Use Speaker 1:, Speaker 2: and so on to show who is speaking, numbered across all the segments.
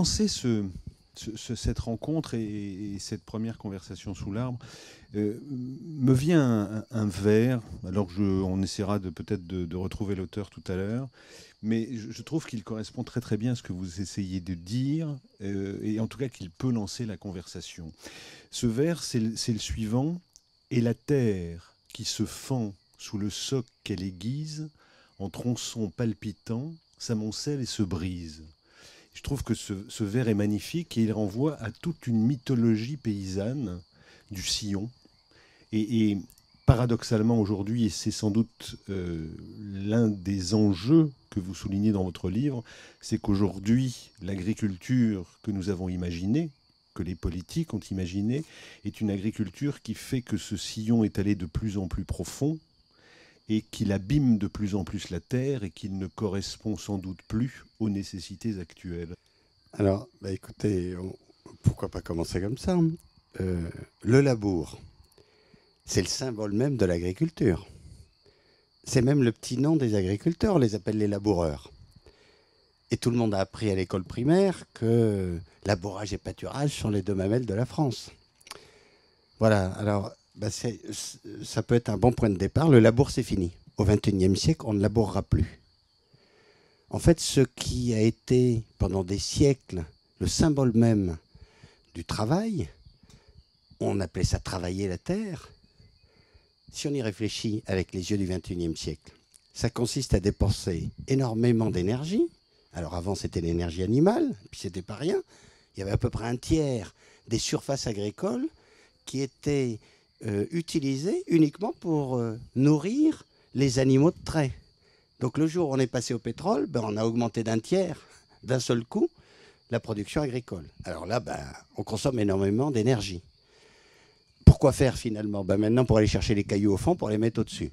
Speaker 1: penser cette rencontre et cette première conversation sous l'arbre, me vient un vers, alors on essaiera peut-être de retrouver l'auteur tout à l'heure, mais je trouve qu'il correspond très très bien à ce que vous essayez de dire, et en tout cas qu'il peut lancer la conversation. Ce vers, c'est le suivant. Et la terre qui se fend sous le soc qu'elle aiguise, en tronçons palpitants, s'amoncelle et se brise. Je trouve que ce vers est magnifique et il renvoie à toute une mythologie paysanne du sillon. Et paradoxalement aujourd'hui, et c'est sans doute l'un des enjeux que vous soulignez dans votre livre, c'est qu'aujourd'hui, l'agriculture que nous avons imaginée, que les politiques ont imaginée, est une agriculture qui fait que ce sillon est allé de plus en plus profond et qu'il abîme de plus en plus la terre et qu'il ne correspond sans doute plus aux nécessités actuelles.
Speaker 2: Alors, écoutez, pourquoi pas commencer comme ça. Le labour, c'est le symbole même de l'agriculture. C'est même le petit nom des agriculteurs, on les appelle les laboureurs. Et tout le monde a appris à l'école primaire que labourage et pâturage sont les deux mamelles de la France. Voilà, alors ça peut être un bon point de départ. Le labour, c'est fini. Au XXIe siècle, on ne labourera plus. En fait, ce qui a été pendant des siècles le symbole même du travail, on appelait ça travailler la terre. Si on y réfléchit avec les yeux du XXIe siècle, ça consiste à dépenser énormément d'énergie. Alors avant, c'était l'énergie animale, puis c'était pas rien. Il y avait à peu près un tiers des surfaces agricoles qui étaient utilisées uniquement pour nourrir les animaux de trait. Donc le jour où on est passé au pétrole, on a augmenté d'un tiers, d'un seul coup, la production agricole. Alors là, on consomme énormément d'énergie. Pourquoi faire finalement? Maintenant, pour aller chercher les cailloux au fond, pour les mettre au-dessus.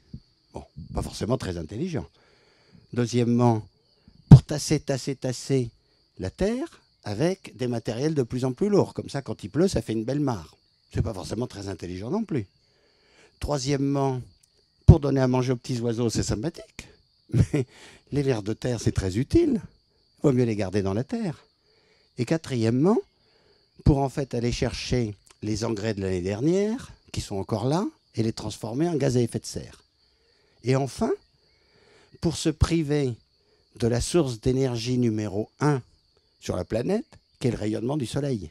Speaker 2: Bon, pas forcément très intelligent. Deuxièmement, pour tasser la terre avec des matériels de plus en plus lourds. Comme ça, quand il pleut, ça fait une belle mare. C'est pas forcément très intelligent non plus. Troisièmement, pour donner à manger aux petits oiseaux, c'est sympathique. Mais les vers de terre, c'est très utile. Il vaut mieux les garder dans la terre. Et quatrièmement, pour en fait aller chercher les engrais de l'année dernière, qui sont encore là, et les transformer en gaz à effet de serre. Et enfin, pour se priver de la source d'énergie numéro 1 sur la planète, qui est le rayonnement du soleil.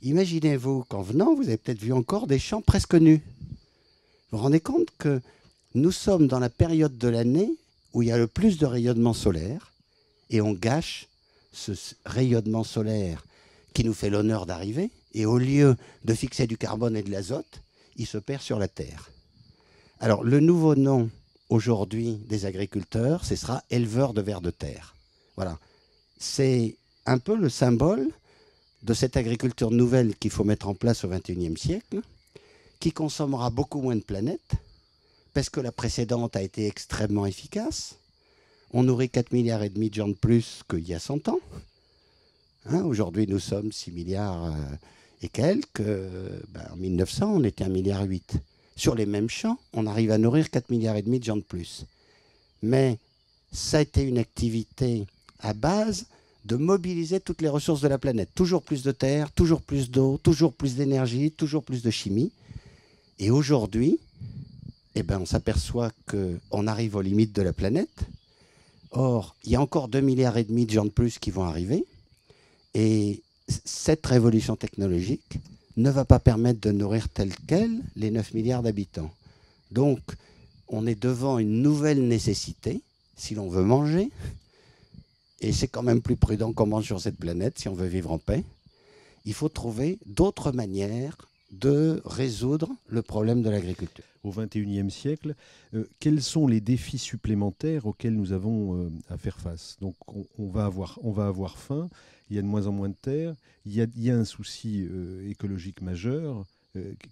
Speaker 2: Imaginez-vous qu'en venant, vous avez peut-être vu encore des champs presque nus. Vous vous rendez compte que nous sommes dans la période de l'année où il y a le plus de rayonnement solaire, et on gâche ce rayonnement solaire qui nous fait l'honneur d'arriver, et au lieu de fixer du carbone et de l'azote, il se perd sur la terre. Alors, le nouveau nom aujourd'hui des agriculteurs, ce sera éleveurs de vers de terre. Voilà. C'est un peu le symbole de cette agriculture nouvelle qu'il faut mettre en place au XXIe siècle, qui consommera beaucoup moins de planètes, parce que la précédente a été extrêmement efficace. On nourrit 4,5 milliards de gens de plus qu'il y a 100 ans. Aujourd'hui, nous sommes 6 milliards et quelques. En 1900, on était 1,8 milliard. Sur les mêmes champs, on arrive à nourrir 4,5 milliards de gens de plus. Mais ça a été une activité à base de mobiliser toutes les ressources de la planète. Toujours plus de terre, toujours plus d'eau, toujours plus d'énergie, toujours plus de chimie. Et aujourd'hui, on s'aperçoit qu'on arrive aux limites de la planète. Or, il y a encore 2,5 milliards de gens de plus qui vont arriver. Et cette révolution technologique ne va pas permettre de nourrir tel quel les 9 milliards d'habitants. Donc, on est devant une nouvelle nécessité, si l'on veut manger, et c'est quand même plus prudent qu'on mange sur cette planète si on veut vivre en paix. Il faut trouver d'autres manières de résoudre le problème de l'agriculture.
Speaker 1: Au XXIe siècle, quels sont les défis supplémentaires auxquels nous avons à faire face? Donc on va avoir faim, il y a de moins en moins de terre, il y a un souci écologique majeur.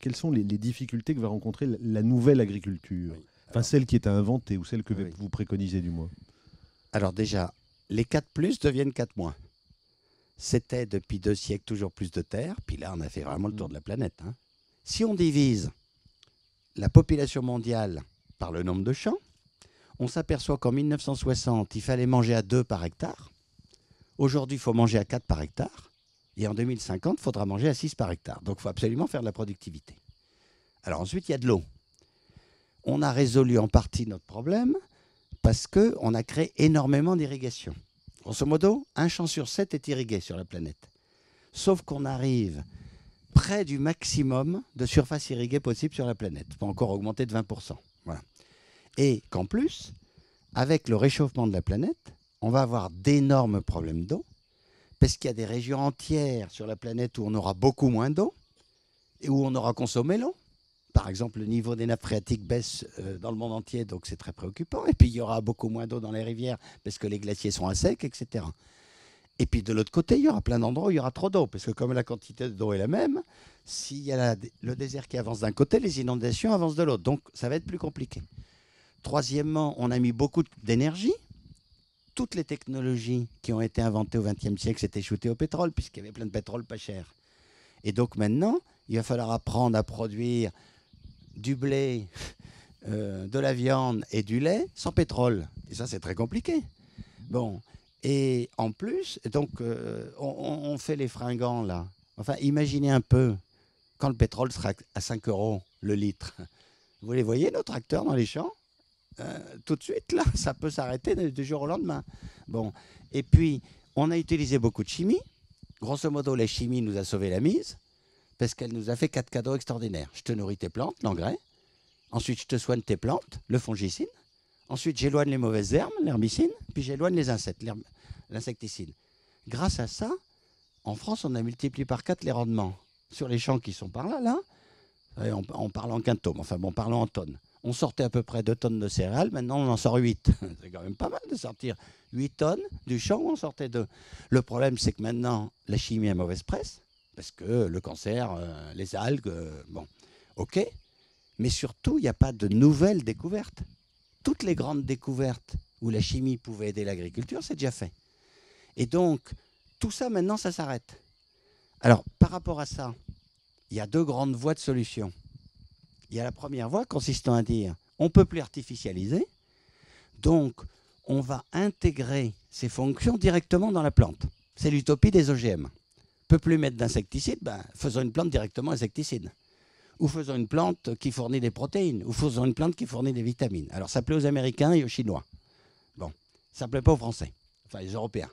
Speaker 1: Quelles sont les difficultés que va rencontrer la nouvelle agriculture?
Speaker 2: Oui.
Speaker 1: Enfin, celle qui est à inventer, ou celle que vous préconisez du moins.
Speaker 2: Alors déjà, les 4+ deviennent 4-. C'était depuis 2 siècles toujours plus de terre, puis là on a fait vraiment le tour de la planète. Si on divise la population mondiale par le nombre de champs, on s'aperçoit qu'en 1960, il fallait manger à 2 par hectare. Aujourd'hui, il faut manger à 4 par hectare. Et en 2050, il faudra manger à 6 par hectare. Donc, il faut absolument faire de la productivité. Alors ensuite, il y a de l'eau. On a résolu en partie notre problème parce qu'on a créé énormément d'irrigation. Grosso modo, 1 champ sur 7 est irrigué sur la planète. Sauf qu'on arrive près du maximum de surface irriguée possible sur la planète. Pas encore augmenter de 20%. Voilà. Et qu'en plus, avec le réchauffement de la planète, on va avoir d'énormes problèmes d'eau, parce qu'il y a des régions entières sur la planète où on aura beaucoup moins d'eau et où on aura consommé l'eau. Par exemple, le niveau des nappes phréatiques baisse dans le monde entier, donc c'est très préoccupant. Et puis, il y aura beaucoup moins d'eau dans les rivières parce que les glaciers sont à sec, etc. Et puis, de l'autre côté, il y aura plein d'endroits où il y aura trop d'eau, parce que comme la quantité d'eau est la même, s'il y a le désert qui avance d'un côté, les inondations avancent de l'autre. Donc, ça va être plus compliqué. Troisièmement, on a mis beaucoup d'énergie. Toutes les technologies qui ont été inventées au XXe siècle s'étaient shootées au pétrole, puisqu'il y avait plein de pétrole pas cher. Et donc maintenant, il va falloir apprendre à produire du blé, de la viande et du lait sans pétrole. Et ça, c'est très compliqué. Bon, et en plus, donc, on fait les fringants, là. Enfin, imaginez un peu, quand le pétrole sera à 5 € le litre. Vous les voyez, nos tracteurs dans les champs ? Tout de suite, là, ça peut s'arrêter du jour au lendemain. Bon, et puis, on a utilisé beaucoup de chimie. Grosso modo, la chimie nous a sauvé la mise parce qu'elle nous a fait 4 cadeaux extraordinaires. Je te nourris tes plantes, l'engrais. Ensuite, je te soigne tes plantes, le fongicide. Ensuite, j'éloigne les mauvaises herbes, l'herbicide. Puis, j'éloigne les insectes, l'insecticide. Grâce à ça, en France, on a multiplié par 4 les rendements. Sur les champs qui sont par là, là, on parle en quintaume, enfin bon, parlons en tonnes. On sortait à peu près 2 tonnes de céréales, maintenant on en sort 8. C'est quand même pas mal de sortir 8 tonnes du champ où on sortait 2. Le problème, c'est que maintenant, la chimie a mauvaise presse, parce que le cancer, les algues, bon, ok. Mais surtout, il n'y a pas de nouvelles découvertes. Toutes les grandes découvertes où la chimie pouvait aider l'agriculture, c'est déjà fait. Et donc, tout ça, maintenant, ça s'arrête. Alors, par rapport à ça, il y a 2 grandes voies de solution. Il y a la première voie consistant à dire on ne peut plus artificialiser, donc on va intégrer ces fonctions directement dans la plante. C'est l'utopie des OGM. On ne peut plus mettre d'insecticides, faisons une plante directement insecticide. Ou faisons une plante qui fournit des protéines, ou faisons une plante qui fournit des vitamines. Alors ça plaît aux Américains et aux Chinois. Bon, ça ne plaît pas aux Français, enfin les Européens.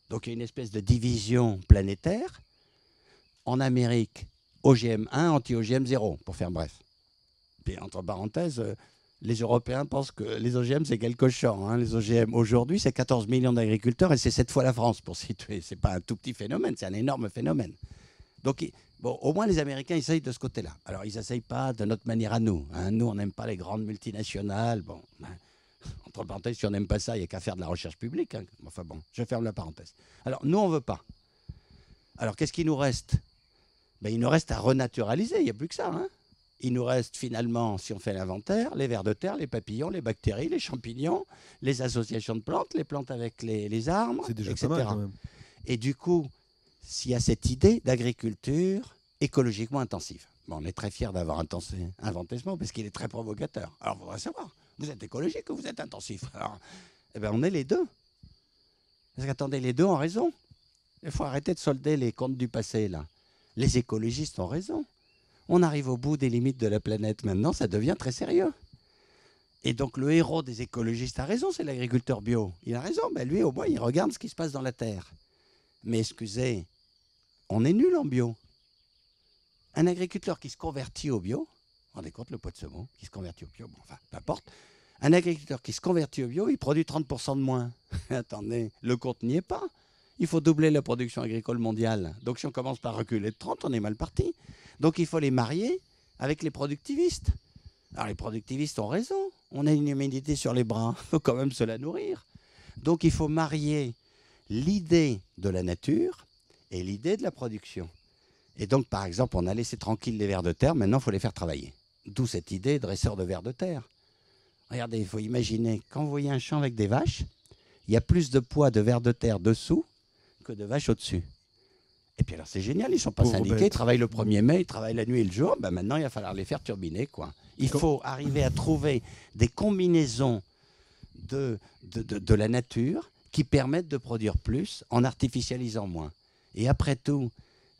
Speaker 2: Donc il y a une espèce de division planétaire. En Amérique, OGM 1, anti-OGM 0, pour faire bref. Puis, entre parenthèses, les Européens pensent que les OGM, c'est quelque chose. Hein. Les OGM, aujourd'hui, c'est 14 millions d'agriculteurs et c'est 7 fois la France, pour situer. Ce n'est pas un tout petit phénomène, c'est un énorme phénomène. Donc, bon, au moins, les Américains essayent de ce côté-là. Alors, ils n'essayent pas de notre manière à nous. Hein. Nous, on n'aime pas les grandes multinationales. Bon, entre parenthèses, si on n'aime pas ça, il n'y a qu'à faire de la recherche publique. Hein. Enfin bon, je ferme la parenthèse. Alors, nous, on ne veut pas. Alors, qu'est-ce qu'il nous reste ? Il nous reste à renaturaliser, il n'y a plus que ça. Hein. Il nous reste finalement, si on fait l'inventaire, les vers de terre, les papillons, les bactéries, les champignons, les associations de plantes, les plantes avec les arbres,
Speaker 1: c'est déjà
Speaker 2: etc.
Speaker 1: pas mal, quand même.
Speaker 2: Et du coup, s'il y a cette idée d'agriculture écologiquement intensive, on est très fiers d'avoir inventé ce mot parce qu'il est très provocateur. Alors, il faudrait savoir, vous êtes écologique ou vous êtes intensif ? Alors, on est les deux. Parce qu'attendez, les deux ont raison. Il faut arrêter de solder les comptes du passé, là. Les écologistes ont raison. On arrive au bout des limites de la planète maintenant, ça devient très sérieux. Et donc le héros des écologistes a raison, c'est l'agriculteur bio. Il a raison, lui au moins il regarde ce qui se passe dans la terre. Mais excusez, on est nul en bio. Un agriculteur qui se convertit au bio, vous vous rendez compte le poids de ce mot, qui se convertit au bio, bon, enfin, peu importe. Un agriculteur qui se convertit au bio, il produit 30% de moins. Attendez, le compte n'y est pas. Il faut doubler la production agricole mondiale. Donc si on commence par reculer de 30, on est mal parti. Donc il faut les marier avec les productivistes. Alors les productivistes ont raison. On a une humanité sur les bras. Il faut quand même se la nourrir. Donc il faut marier l'idée de la nature et l'idée de la production. Et donc par exemple, on a laissé tranquille les vers de terre. Maintenant, il faut les faire travailler. D'où cette idée de dresseur de vers de terre. Regardez, il faut imaginer, quand vous voyez un champ avec des vaches, il y a plus de poids de vers de terre dessous que de vaches au-dessus. Et puis alors c'est génial, ils ne sont pas syndiqués, ils travaillent le 1er mai, ils travaillent la nuit et le jour. Maintenant, il va falloir les faire turbiner, quoi. Il faut arriver à trouver des combinaisons de la nature qui permettent de produire plus en artificialisant moins. Et après tout,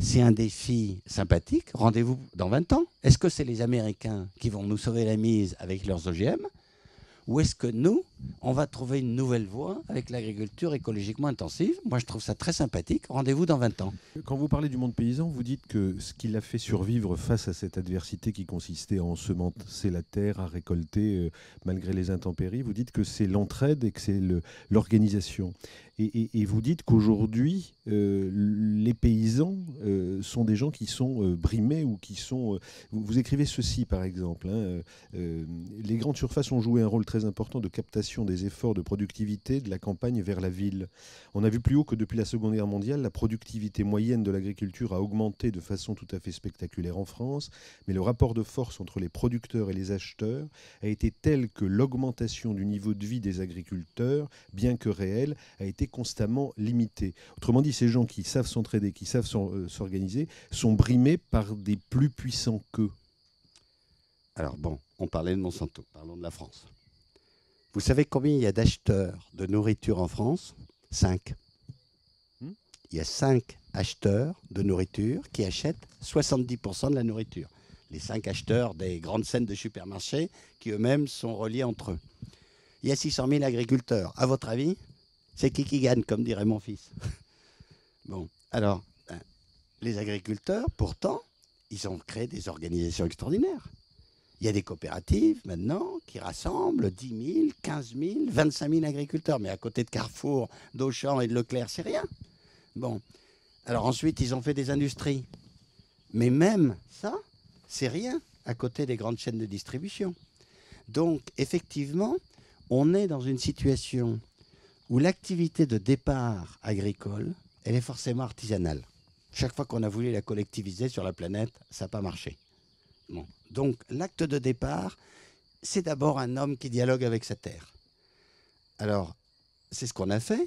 Speaker 2: c'est un défi sympathique. Rendez-vous dans 20 ans. Est-ce que c'est les Américains qui vont nous sauver la mise avec leurs OGM ? Ou est-ce que nous, on va trouver une nouvelle voie avec l'agriculture écologiquement intensive ? Moi, je trouve ça très sympathique. Rendez-vous dans 20 ans.
Speaker 1: Quand vous parlez du monde paysan, vous dites que ce qui l'a fait survivre face à cette adversité qui consistait à ensemencer la terre, à récolter malgré les intempéries, vous dites que c'est l'entraide et que c'est l'organisation. Et vous dites qu'aujourd'hui, les paysans sont des gens qui sont brimés ou qui sont... vous écrivez ceci, par exemple. Les grandes surfaces ont joué un rôle très important de captation des efforts de productivité de la campagne vers la ville. On a vu plus haut que depuis la Seconde Guerre mondiale, la productivité moyenne de l'agriculture a augmenté de façon tout à fait spectaculaire en France, mais le rapport de force entre les producteurs et les acheteurs a été tel que l'augmentation du niveau de vie des agriculteurs, bien que réelle, a été constamment limitée. Autrement dit, ces gens qui savent s'entraider, qui savent s'organiser, sont brimés par des plus puissants qu'eux.
Speaker 2: Alors bon, on parlait de Monsanto, parlons de la France. Vous savez combien il y a d'acheteurs de nourriture en France ? 5. Il y a 5 acheteurs de nourriture qui achètent 70% de la nourriture. Les 5 acheteurs des grandes chaînes de supermarchés qui eux-mêmes sont reliés entre eux. Il y a 600 000 agriculteurs. À votre avis, c'est qui gagne, comme dirait mon fils ? Bon, alors, les agriculteurs, pourtant, ils ont créé des organisations extraordinaires. Il y a des coopératives maintenant qui rassemblent 10 000, 15 000, 25 000 agriculteurs. Mais à côté de Carrefour, d'Auchan et de Leclerc, c'est rien. Bon, alors ensuite, ils ont fait des industries. Mais même ça, c'est rien à côté des grandes chaînes de distribution. Donc, effectivement, on est dans une situation où l'activité de départ agricole, elle est forcément artisanale. Chaque fois qu'on a voulu la collectiviser sur la planète, ça n'a pas marché. Bon. Donc, l'acte de départ, c'est d'abord un homme qui dialogue avec sa terre. Alors, c'est ce qu'on a fait,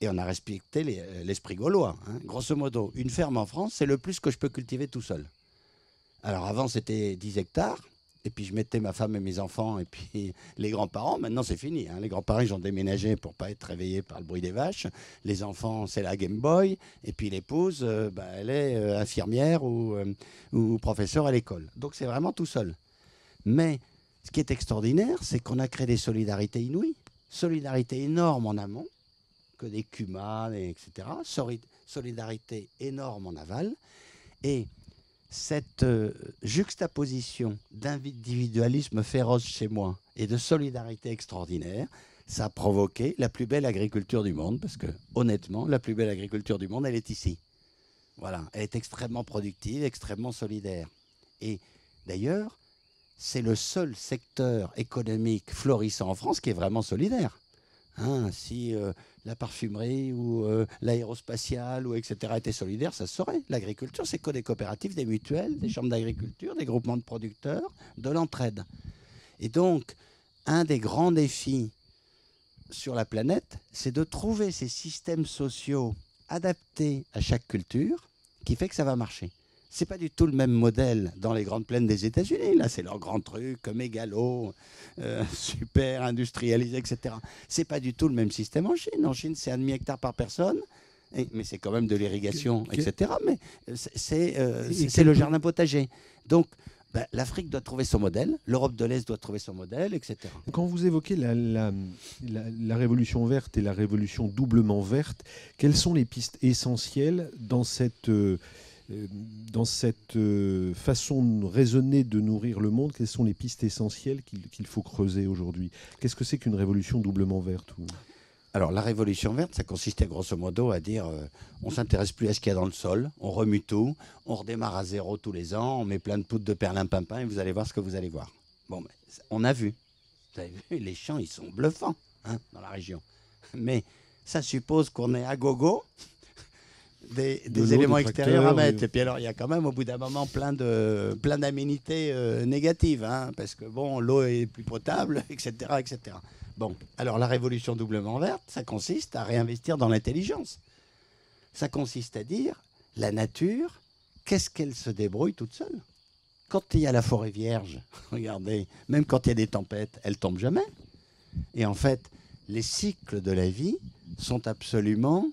Speaker 2: et on a respecté l'esprit gaulois. Grosso modo, une ferme en France, c'est le plus que je peux cultiver tout seul. Alors, avant, c'était 10 hectares, et puis je mettais ma femme et mes enfants, et puis les grands-parents. Maintenant, c'est fini. Les grands-parents, ils ont déménagé pour ne pas être réveillés par le bruit des vaches. Les enfants, c'est la Game Boy. Et puis l'épouse, elle est infirmière ou professeure à l'école. Donc, c'est vraiment tout seul. Mais ce qui est extraordinaire, c'est qu'on a créé des solidarités inouïes. Solidarité énorme en amont, que des CUMA, etc. Solidarité énorme en aval. Et cette juxtaposition d'individualisme féroce chez moi et de solidarité extraordinaire, ça a provoqué la plus belle agriculture du monde, parce que honnêtement, la plus belle agriculture du monde, elle est ici. Voilà, elle est extrêmement productive, extrêmement solidaire. Et d'ailleurs, c'est le seul secteur économique florissant en France qui est vraiment solidaire. Si la parfumerie ou l'aérospatiale, ou etc. était solidaire, ça se saurait. L'agriculture, c'est que des coopératives, des mutuelles, des chambres d'agriculture, des groupements de producteurs, de l'entraide. Et donc, un des grands défis sur la planète, c'est de trouver ces systèmes sociaux adaptés à chaque culture qui fait que ça va marcher. C'est pas du tout le même modèle dans les grandes plaines des États-Unis. Là, c'est leur grand truc, mégalo, super industrialisé, etc. C'est pas du tout le même système en Chine. En Chine, c'est 1,5 hectare par personne, mais c'est quand même de l'irrigation, etc. Mais c'est le jardin potager. Donc, l'Afrique doit trouver son modèle, l'Europe de l'Est doit trouver son modèle, etc.
Speaker 1: Quand vous évoquez la révolution verte et la révolution doublement verte, quelles sont les pistes essentielles dans cette façon raisonnée de nourrir le monde? Quelles sont les pistes essentielles qu'il faut creuser aujourd'hui? Qu'est-ce que c'est qu'une révolution doublement verte?
Speaker 2: Alors, la révolution verte, ça consistait grosso modo à dire on ne s'intéresse plus à ce qu'il y a dans le sol, on remue tout, on redémarre à zéro tous les ans, on met plein de poudre de perlimpinpin et vous allez voir ce que vous allez voir. Bon, on a vu. Vous avez vu, les champs, ils sont bluffants dans la région. Mais ça suppose qu'on est à gogo des éléments extérieurs à mettre. Et puis alors, il y a quand même, au bout d'un moment, plein d'aménités négatives, parce que bon, l'eau est plus potable, etc., etc. Bon, alors la révolution doublement verte, ça consiste à réinvestir dans l'intelligence. Ça consiste à dire, la nature, qu'est-ce qu'elle se débrouille toute seule? Quand il y a la forêt vierge, regardez, même quand il y a des tempêtes, elle tombe jamais. Et en fait, les cycles de la vie sont absolument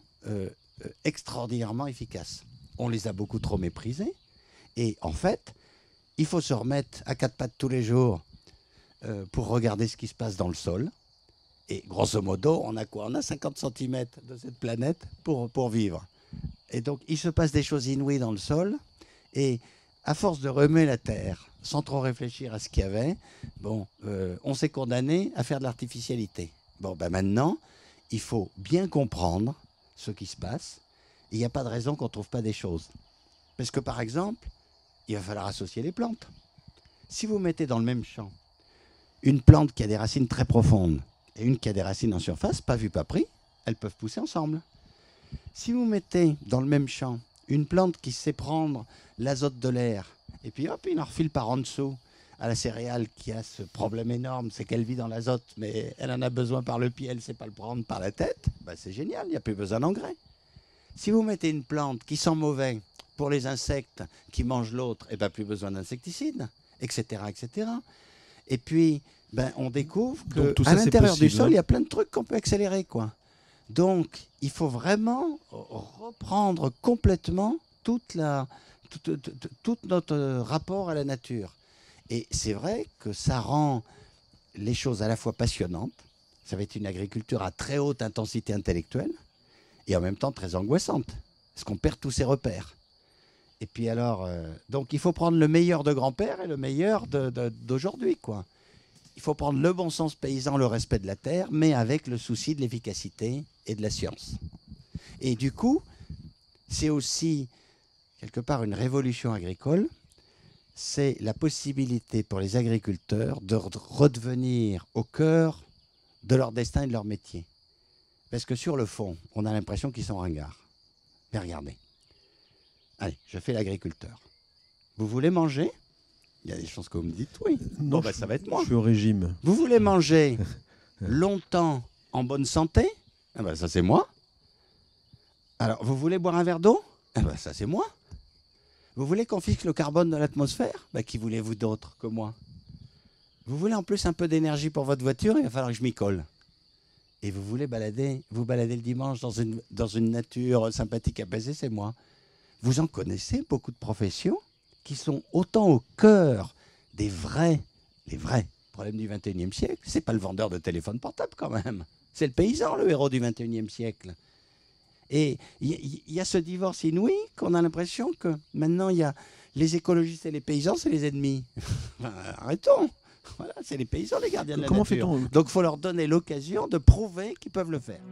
Speaker 2: extraordinairement efficaces. On les a beaucoup trop méprisés. Et en fait, il faut se remettre à quatre pattes tous les jours pour regarder ce qui se passe dans le sol. Et grosso modo, on a quoi? On a 50 cm de cette planète pour vivre. Et donc, il se passe des choses inouïes dans le sol. Et à force de remuer la terre, sans trop réfléchir à ce qu'il y avait, on s'est condamné à faire de l'artificialité. Maintenant, il faut bien comprendre ce qui se passe. Il n'y a pas de raison qu'on ne trouve pas des choses. Parce que, par exemple, il va falloir associer les plantes. Si vous mettez dans le même champ une plante qui a des racines très profondes et une qui a des racines en surface, pas vu, pas pris, elles peuvent pousser ensemble. Si vous mettez dans le même champ une plante qui sait prendre l'azote de l'air, et puis hop, il en refile par en dessous à la céréale qui a ce problème énorme, c'est qu'elle vit dans l'azote, mais elle en a besoin par le pied, elle ne sait pas le prendre par la tête, c'est génial, il n'y a plus besoin d'engrais. Si vous mettez une plante qui sent mauvais pour les insectes qui mangent l'autre, plus besoin d'insecticides, etc., etc. Et puis, on découvre qu'à l'intérieur du sol, il y a plein de trucs qu'on peut accélérer, quoi. Donc, il faut vraiment reprendre complètement tout notre rapport à la nature. Et c'est vrai que ça rend les choses à la fois passionnantes, ça va être une agriculture à très haute intensité intellectuelle, et en même temps très angoissante, parce qu'on perd tous ses repères. Et puis alors, donc il faut prendre le meilleur de grand-père et le meilleur d'aujourd'hui, quoi. Il faut prendre le bon sens paysan, le respect de la terre, mais avec le souci de l'efficacité et de la science. Et du coup, c'est aussi, quelque part, une révolution agricole. C'est la possibilité pour les agriculteurs de redevenir au cœur de leur destin et de leur métier. Parce que sur le fond, on a l'impression qu'ils sont ringards. Mais regardez. Allez, je fais l'agriculteur. Vous voulez manger? Il y a des chances que vous me dites oui.
Speaker 1: Non,
Speaker 2: ça va être moi.
Speaker 1: Je suis au régime.
Speaker 2: Vous voulez manger longtemps en bonne santé? Ça c'est moi. Alors, vous voulez boire un verre d'eau? Ça c'est moi. Vous voulez qu'on fixe le carbone de l'atmosphère? Qui voulez-vous d'autre que moi? Vous voulez en plus un peu d'énergie pour votre voiture? Il va falloir que je m'y colle. Et vous voulez vous balader le dimanche dans une nature sympathique, apaisée, c'est moi. Vous en connaissez beaucoup de professions qui sont autant au cœur les vrais problèmes du XXIe siècle. C'est pas le vendeur de téléphone portable quand même. C'est le paysan, le héros du XXIe siècle. Et il y a ce divorce inouï qu'on a l'impression que maintenant il y a les écologistes et les paysans, c'est les ennemis. Arrêtons. Voilà, c'est les paysans les gardiens de la nature. Donc il faut leur donner l'occasion de prouver qu'ils peuvent le faire.